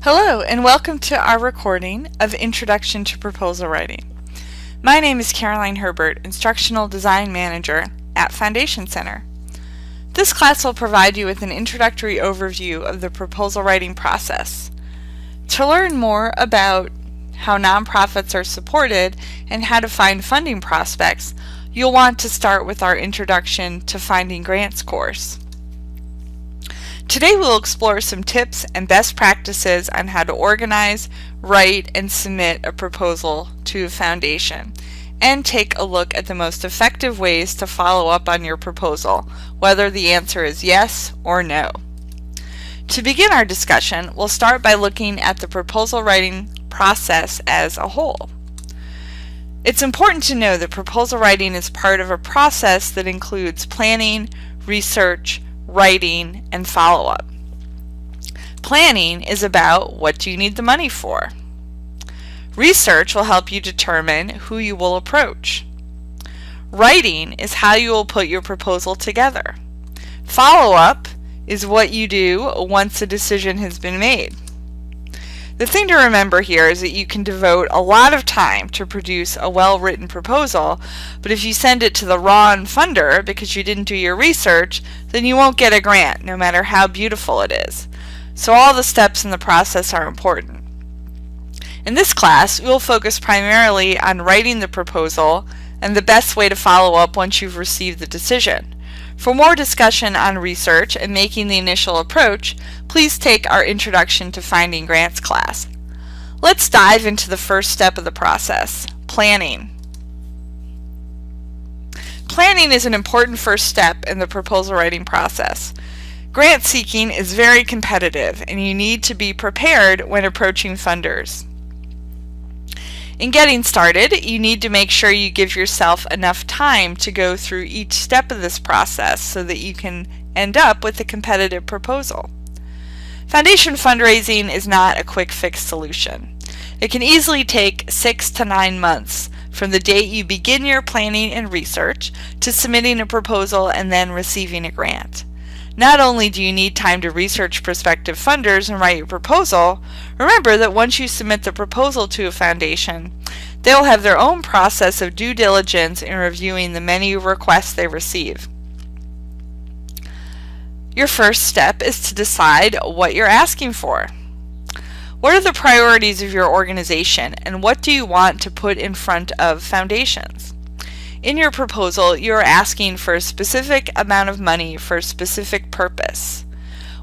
Hello, and welcome to our recording of Introduction to Proposal Writing. My name is Caroline Herbert, Instructional Design Manager at Foundation Center. This class will provide you with an introductory overview of the proposal writing process. To learn more about how nonprofits are supported and how to find funding prospects, you'll want to start with our Introduction to Finding Grants course. Today we'll explore some tips and best practices on how to organize, write, and submit a proposal to a foundation, and take a look at the most effective ways to follow up on your proposal, whether the answer is yes or no. To begin our discussion, we'll start by looking at the proposal writing process as a whole. It's important to know that proposal writing is part of a process that includes planning, research, writing, and follow-up. Planning is about what do you need the money for. Research will help you determine who you will approach. Writing is how you will put your proposal together. Follow-up is what you do once a decision has been made. The thing to remember here is that you can devote a lot of time to produce a well-written proposal, but if you send it to the wrong funder because you didn't do your research, then you won't get a grant, no matter how beautiful it is. So all the steps in the process are important. In this class, we will focus primarily on writing the proposal and the best way to follow up once you've received the decision. For more discussion on research and making the initial approach, please take our Introduction to Finding Grants class. Let's dive into the first step of the process, planning. Planning is an important first step in the proposal writing process. Grant seeking is very competitive, and you need to be prepared when approaching funders. In getting started, you need to make sure you give yourself enough time to go through each step of this process so that you can end up with a competitive proposal. Foundation fundraising is not a quick fix solution. It can easily take 6 to 9 months from the date you begin your planning and research to submitting a proposal and then receiving a grant. Not only do you need time to research prospective funders and write your proposal, remember that once you submit the proposal to a foundation, they will have their own process of due diligence in reviewing the many requests they receive. Your first step is to decide what you're asking for. What are the priorities of your organization, and what do you want to put in front of foundations? In your proposal, you are asking for a specific amount of money for a specific purpose.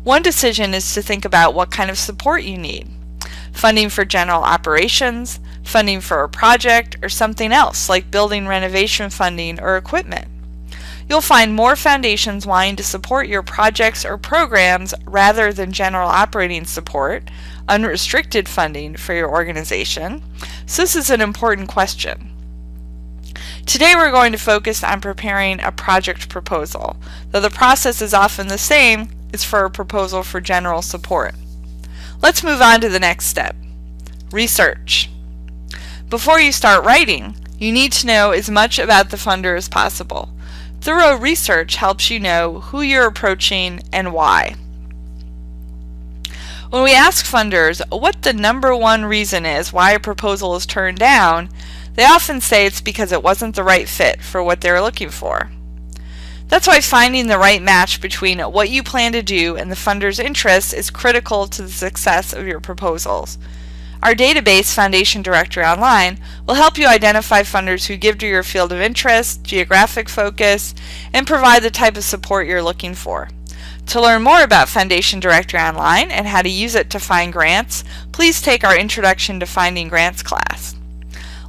One decision is to think about what kind of support you need. Funding for general operations, funding for a project, or something else like building renovation funding or equipment. You'll find more foundations wanting to support your projects or programs rather than general operating support, unrestricted funding for your organization. So this is an important question. Today we're going to focus on preparing a project proposal. Though the process is often the same, it's for a proposal for general support. Let's move on to the next step, research. Before you start writing, you need to know as much about the funder as possible. Thorough research helps you know who you're approaching and why. When we ask funders what the number one reason is why a proposal is turned down, they often say it's because it wasn't the right fit for what they're looking for. That's why finding the right match between what you plan to do and the funder's interests is critical to the success of your proposals. Our database, Foundation Directory Online, will help you identify funders who give to your field of interest, geographic focus, and provide the type of support you're looking for. To learn more about Foundation Directory Online and how to use it to find grants, please take our Introduction to Finding Grants class.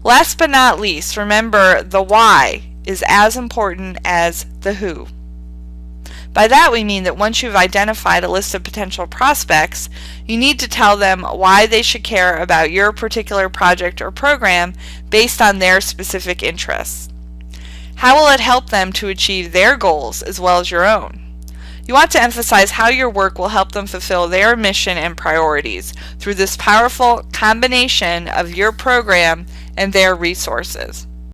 Last but not least, remember the why is as important as the who. By that we mean that once you've identified a list of potential prospects, you need to tell them why they should care about your particular project or program based on their specific interests. How will it help them to achieve their goals as well as your own? You want to emphasize how your work will help them fulfill their mission and priorities through this powerful combination of your program and their resources.